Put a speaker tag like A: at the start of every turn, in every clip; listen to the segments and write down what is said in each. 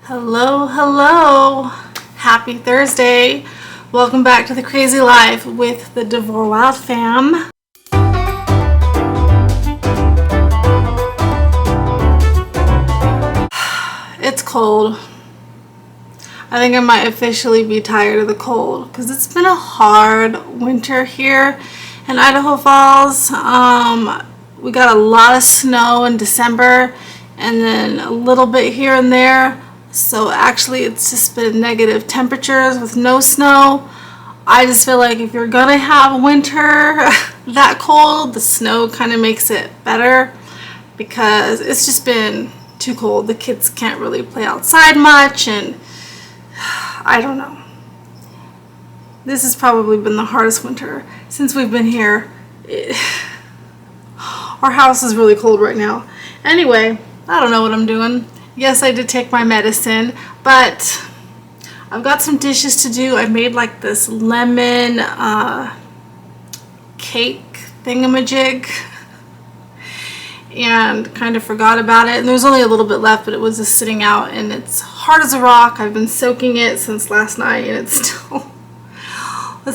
A: Hello, hello. Happy Thursday. Welcome back to the Crazy Life with the DeVores Wild fam. It's cold. I think I might officially be tired of the cold because it's been a hard winter here in Idaho Falls. We got a lot of snow in December and then a little bit here and there. So actually it's just been negative temperatures with no snow. I just feel like if you're gonna have winter that cold, the snow kind of makes it better because it's just been too cold. The kids can't really play outside much, and I don't know. This has probably been the hardest winter since we've been here. Our house is really cold right now. Anyway, I don't know what I'm doing. Yes, I did take my medicine, but I've got some dishes to do. I made like this lemon cake thingamajig and kind of forgot about it. And there was only a little bit left, but it was just sitting out and it's hard as a rock. I've been soaking it since last night and it's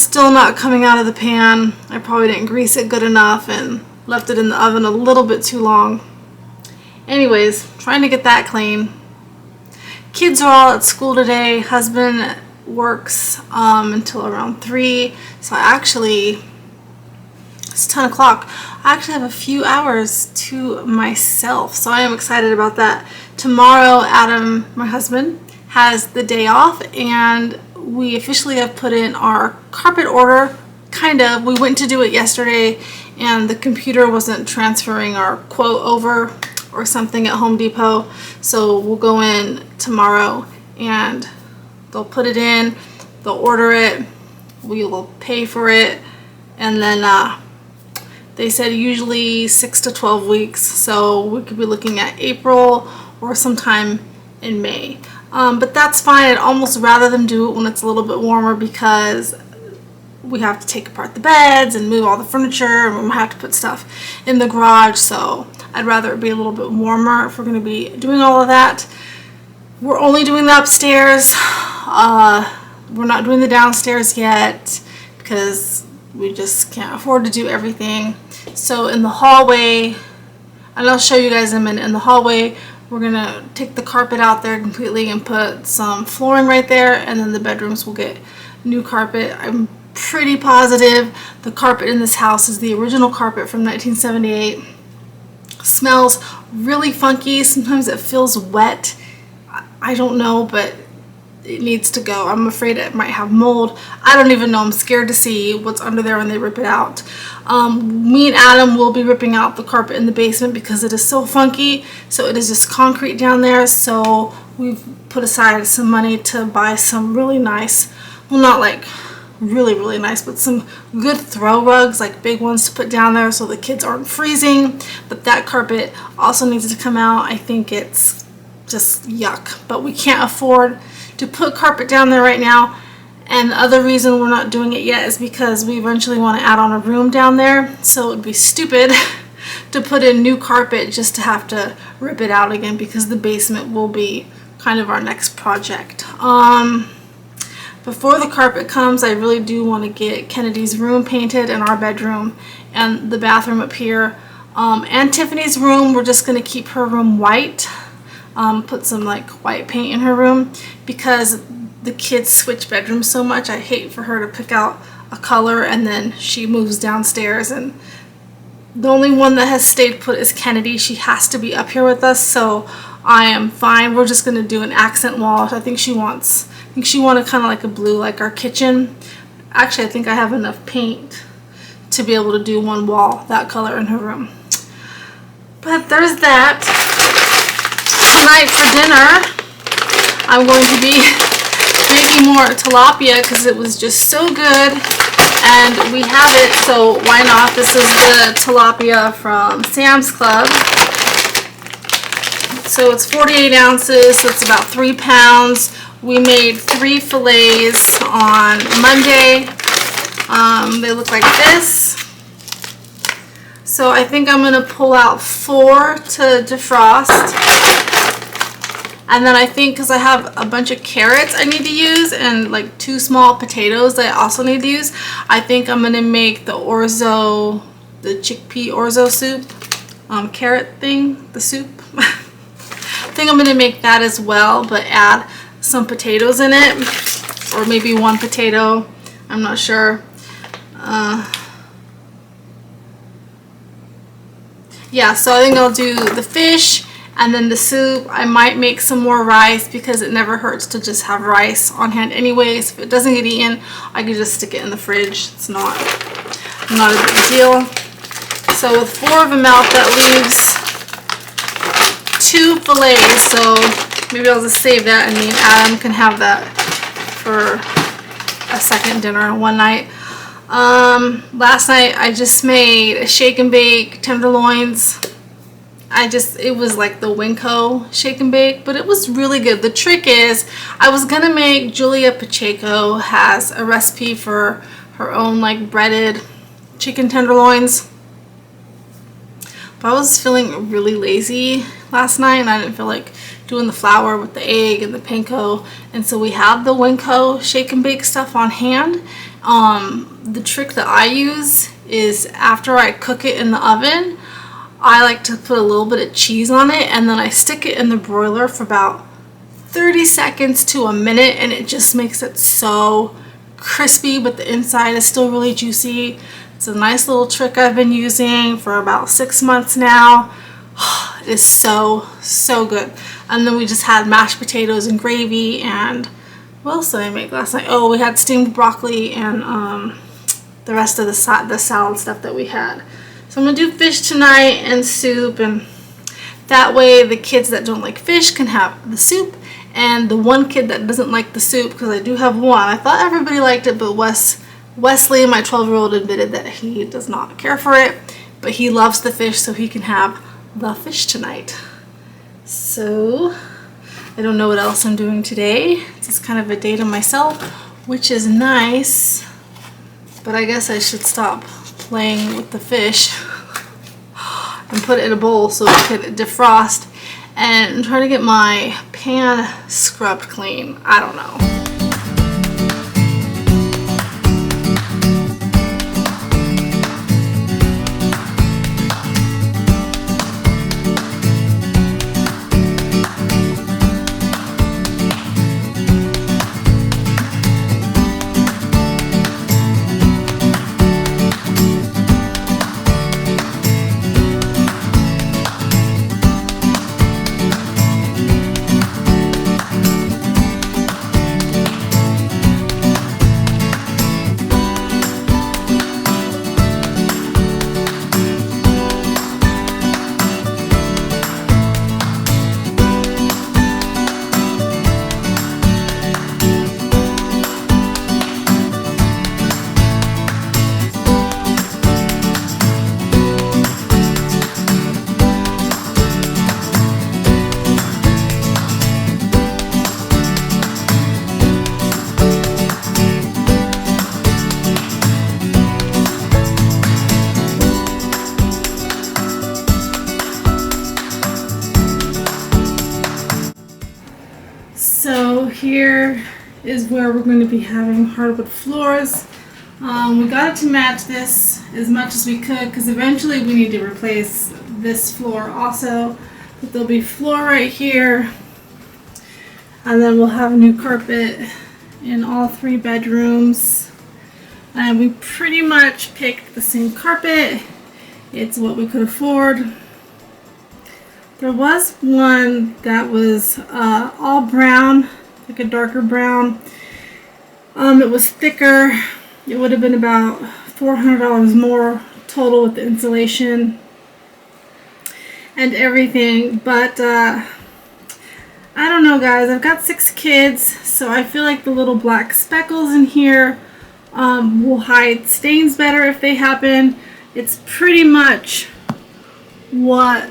A: still not coming out of the pan. I probably didn't grease it good enough and left it in the oven a little bit too long. Anyways, trying to get that clean. Kids are all at school today. Husband works until around 3. So it's 10 o'clock. I actually have a few hours to myself. So I am excited about that. Tomorrow, Adam, my husband, has the day off and we officially have put in our carpet order. Kind of. We went to do it yesterday and the computer wasn't transferring our quote over or something at Home Depot, so we'll go in tomorrow and they'll put it in, they'll order it, we will pay for it, and then they said usually 6 to 12 weeks, so we could be looking at April or sometime in May. But that's fine. I'd almost rather them do it when it's a little bit warmer because we have to take apart the beds and move all the furniture and we have to put stuff in the garage, so I'd rather it be a little bit warmer if we're going to be doing all of that. We're only doing the upstairs. We're not doing the downstairs yet because we just can't afford to do everything. So in the hallway, and I'll show you guys in a minute, in the hallway we're going to take the carpet out there completely and put some flooring right there, and then the bedrooms will get new carpet. I'm pretty positive the carpet in this house is the original carpet from 1978. Smells really funky. Sometimes it feels wet. I don't know, but it needs to go. I'm afraid it might have mold. I don't even know. I'm scared to see what's under there when they rip it out. Me and Adam will be ripping out the carpet in the basement because it is so funky. So it is just concrete down there. So we've put aside some money to buy some really nice, well, not like really nice, but some good throw rugs, like big ones to put down there so the kids aren't freezing. But that carpet also needs to come out. I think it's just yuck, but we can't afford to put carpet down there right now. And the other reason we're not doing it yet is because we eventually want to add on a room down there, so it would be stupid to put in new carpet just to have to rip it out again, because the basement will be kind of our next project. Before the carpet comes, I really do want to get Kennedy's room painted and our bedroom and the bathroom up here. And Tiffany's room, we're just going to keep her room white. Put some like white paint in her room because the kids switch bedrooms so much. I hate for her to pick out a color and then she moves downstairs, and the only one that has stayed put is Kennedy. She has to be up here with us, so I am fine. We're just going to do an accent wall. I think she wanted kind of like a blue, like our kitchen. Actually, I think I have enough paint to be able to do one wall that color in her room. But there's that. Tonight for dinner, I'm going to be making more tilapia because it was just so good and we have it, so why not? This is the tilapia from Sam's Club. So it's 48 ounces, so it's about 3 pounds. We made 3 fillets on Monday. They look like this. So I think I'm going to pull out 4 to defrost. And then I think because I have a bunch of carrots I need to use and like 2 small potatoes that I also need to use, I think I'm going to make the chickpea orzo soup, carrot thing, the soup. I think I'm going to make that as well, but add some potatoes in it, or maybe 1 potato, I'm not sure. Yeah, so I think I'll do the fish and then the soup. I might make some more rice because it never hurts to just have rice on hand anyways. If it doesn't get eaten, I can just stick it in the fridge. It's not a big deal. So with 4 of them out, that leaves 2 fillets. So maybe I'll just save that and me and Adam can have that for a second dinner one night. Last night I just made a shake and bake tenderloins. It was like the Winco shake and bake, but it was really good. The trick is, I was gonna make, Julia Pacheco has a recipe for her own like breaded chicken tenderloins, but I was feeling really lazy last night and I didn't feel like doing the flour with the egg and the panko, and so we have the Winco shake and bake stuff on hand. The trick that I use is after I cook it in the oven, I like to put a little bit of cheese on it and then I stick it in the broiler for about 30 seconds to a minute, and it just makes it so crispy, but the inside is still really juicy. It's a nice little trick I've been using for about 6 months now. It is so good. And then we just had mashed potatoes and gravy, and what else did I make last night? Oh, we had steamed broccoli and the rest of the salad stuff that we had. So I'm going to do fish tonight and soup, and that way the kids that don't like fish can have the soup, and the one kid that doesn't like the soup, because I do have one, I thought everybody liked it, but Wesley, my 12-year-old, admitted that he does not care for it, but he loves the fish, so he can have the fish tonight. So I don't know what else I'm doing today. It's just kind of a day to myself, which is nice, but I guess I should stop playing with the fish and put it in a bowl so it could defrost, and try to get my pan scrubbed clean. I don't know. So here is where we're going to be having hardwood floors. We got it to match this as much as we could because eventually we need to replace this floor also. But there'll be floor right here, and then we'll have a new carpet in all 3 bedrooms. And we pretty much picked the same carpet. It's what we could afford. There was one that was all brown, like a darker brown. It was thicker. It would have been about $400 more total with the insulation and everything. But I don't know, guys. I've got 6 kids, so I feel like the little black speckles in here will hide stains better if they happen. It's pretty much what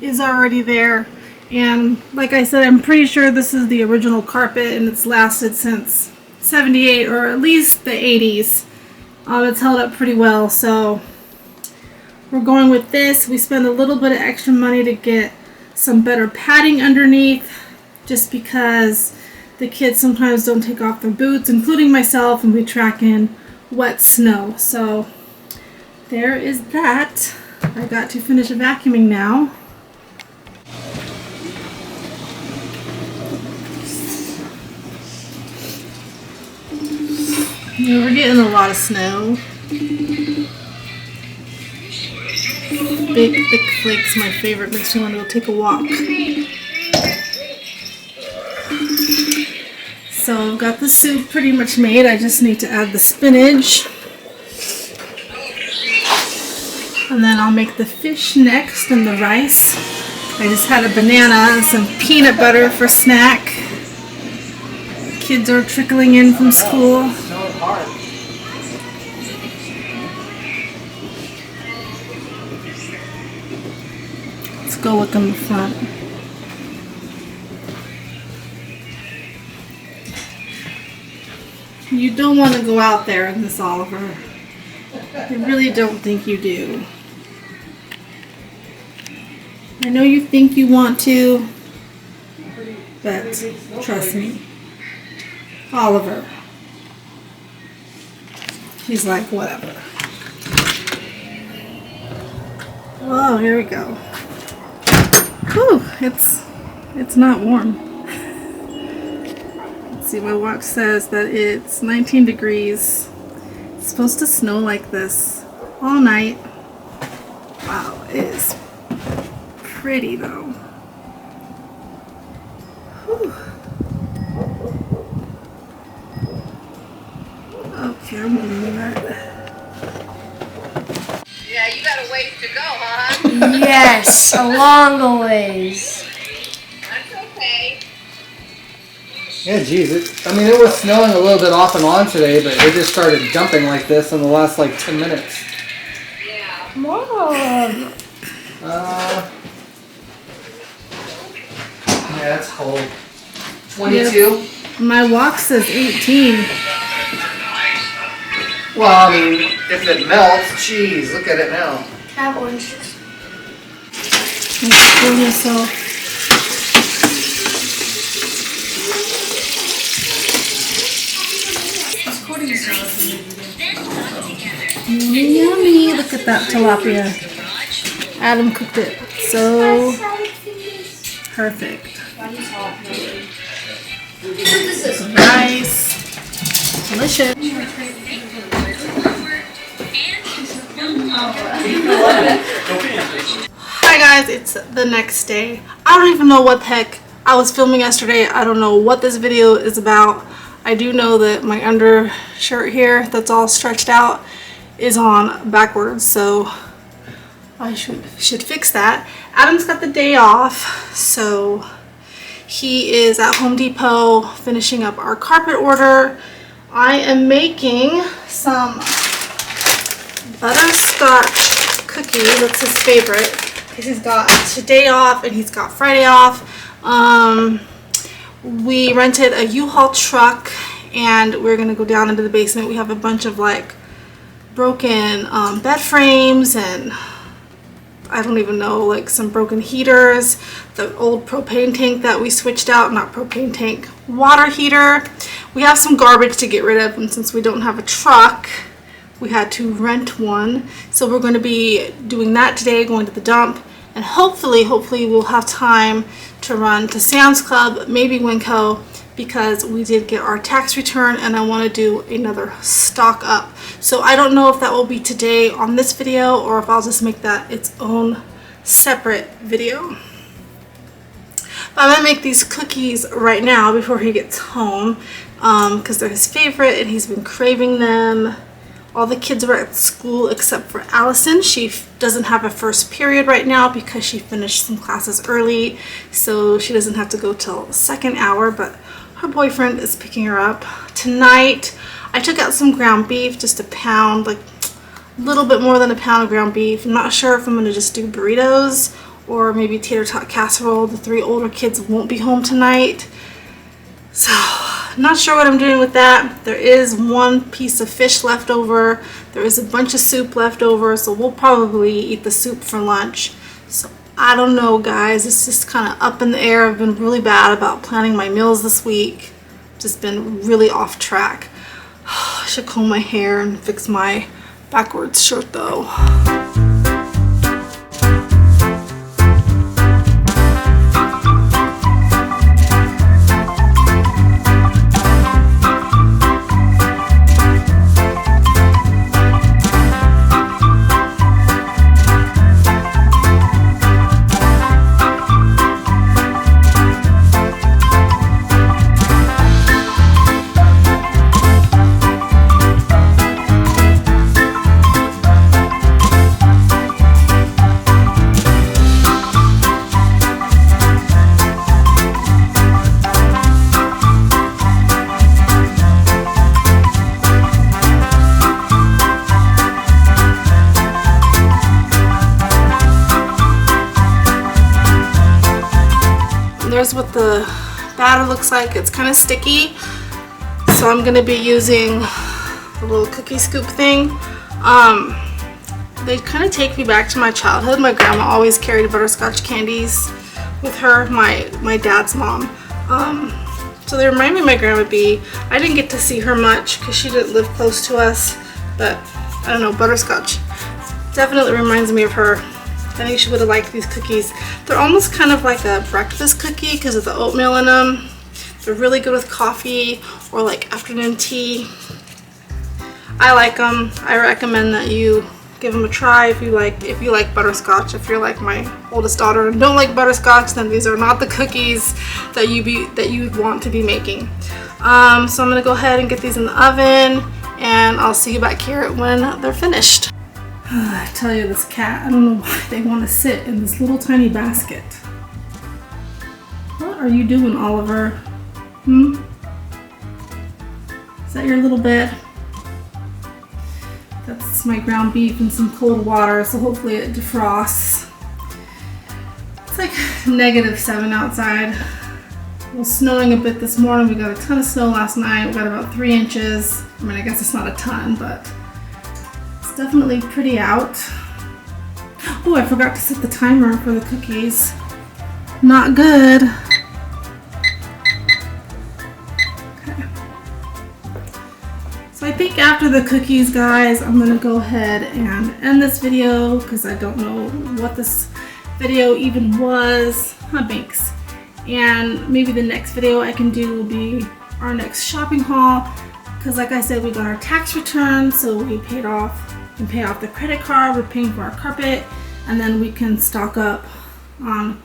A: is already there, and like I said, I'm pretty sure this is the original carpet and it's lasted since 78 or at least the 80s. It's held up pretty well, so we're going with this. We spent a little bit of extra money to get some better padding underneath, just because the kids sometimes don't take off their boots, including myself, and we track in wet snow. So there is that. I got to finish vacuuming now. Yeah, we're getting a lot of snow. Big, thick flakes, my favorite. Makes me want to go take a walk. So I've got the soup pretty much made. I just need to add the spinach. And then I'll make the fish next and the rice. I just had a banana and some peanut butter for snack. Kids are trickling in from school. Let's go look in the front. You don't want to go out there in this, Oliver. I really don't think you do. I know you think you want to, but trust me. Oliver. He's like, whatever. Oh, here we go. Whew, it's not warm. Let's see, my watch says that it's 19 degrees. It's supposed to snow like this all night. Wow, it is pretty though. Whew. Okay, I'm gonna move that.
B: Yeah, you got a ways to go, huh?
C: Yes, a long ways.
B: That's okay.
D: Yeah, geez. It was snowing a little bit off and on today, but it just started dumping like this in the last 10 minutes.
B: Yeah.
C: Mom.
D: Yeah, it's cold. 22?
A: Yep. My watch says 18.
D: Well, I mean, if it melts, geez, look at it now.
C: Have oranges.
A: Let's kill myself. Yummy, yummy. Look at that tilapia. Adam cooked it so perfect. Rice. Delicious. Hi guys, it's the next day. I don't even know what the heck I was filming yesterday. I don't know what this video is about. I do know that my undershirt here that's all stretched out is on backwards, so I should fix that. Adam's got the day off, so he is at Home Depot finishing up our carpet order. I am making some butterscotch cookies. That's his favorite because he's got today off and he's got Friday off. We rented a U-Haul truck and we're gonna go down into the basement. We have a bunch of broken bed frames and I don't even know, some broken heaters, the old propane tank that we switched out, not propane tank, water heater. We have some garbage to get rid of, and since we don't have a truck, we had to rent one. So we're going to be doing that today, going to the dump, and hopefully we'll have time to run to Sam's Club, maybe Winco, because we did get our tax return and I want to do another stock up. So I don't know if that will be today on this video or if I'll just make that its own separate video. But I'm going to make these cookies right now before he gets home because they're his favorite and he's been craving them. All the kids are at school except for Allison. She doesn't have a first period right now because she finished some classes early, so she doesn't have to go till second hour, but her boyfriend is picking her up. Tonight, I took out some ground beef, just a pound, a little bit more than a pound of ground beef. I'm not sure if I'm gonna just do burritos or maybe tater tot casserole. The 3 older kids won't be home tonight. So, not sure what I'm doing with that. There is 1 piece of fish left over. There is a bunch of soup left over, so we'll probably eat the soup for lunch. So I don't know, guys. It's just kind of up in the air. I've been really bad about planning my meals this week. Just been really off track. I should comb my hair and fix my backwards shirt though. There's what the batter looks like. It's kind of sticky, so I'm gonna be using a little cookie scoop thing. They kind of take me back to my childhood. My grandma always carried butterscotch candies with her, my dad's mom. So they remind me of my grandma Bee. I didn't get to see her much because she didn't live close to us, but I don't know, butterscotch definitely reminds me of her. I think she would have liked these cookies. They're almost kind of like a breakfast cookie because of the oatmeal in them. They're really good with coffee or like afternoon tea. I like them. I recommend that you give them a try if you like butterscotch. If you're like my oldest daughter and don't like butterscotch, then these are not the cookies that you'd want to be making. So I'm gonna go ahead and get these in the oven, and I'll see you back here when they're finished. I tell you, this cat, I don't know why they want to sit in this little tiny basket. What are you doing, Oliver? Is that your little bed? That's my ground beef and some cold water, so hopefully it defrosts. It's like -7 outside. It was snowing a bit this morning. We got a ton of snow last night. We got about 3 inches. I mean, I guess it's not a ton, but it's definitely pretty out. Oh, I forgot to set the timer for the cookies. Not good. Okay. So I think after the cookies, guys, I'm gonna go ahead and end this video because I don't know what this video even was. Thanks. And maybe the next video I can do will be our next shopping haul, because like I said, we got our tax return, so we can pay off the credit card, we're paying for our carpet, and then we can stock up on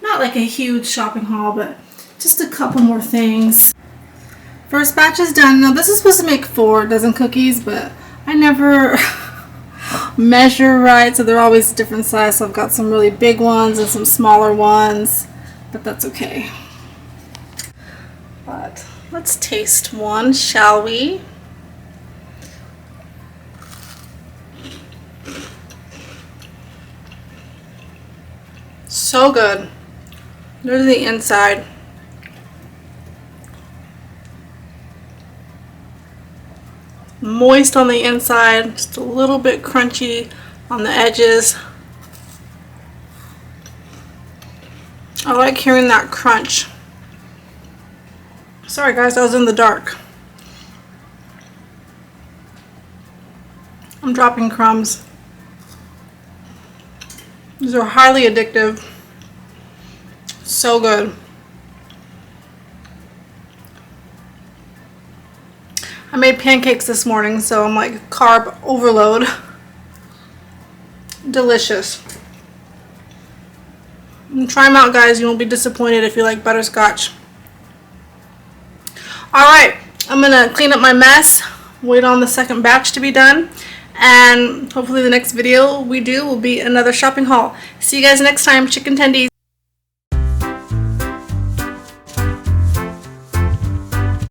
A: not like a huge shopping haul, but just a couple more things. First batch is done. Now this is supposed to make 4 dozen cookies, but I never measure right, so they're always different size. So I've got some really big ones and some smaller ones, but that's okay. But let's taste one, shall we? So good. There's the inside. Moist on the inside, just a little bit crunchy on the edges. I like hearing that crunch. Sorry guys, I was in the dark. I'm dropping crumbs. These are highly addictive. So good. I made pancakes this morning, so I'm like carb overload. Delicious. Try them out, guys. You won't be disappointed if you like butterscotch. Alright, I'm gonna clean up my mess, wait on the second batch to be done, and hopefully the next video we do will be another shopping haul. See you guys next time, chicken tendies.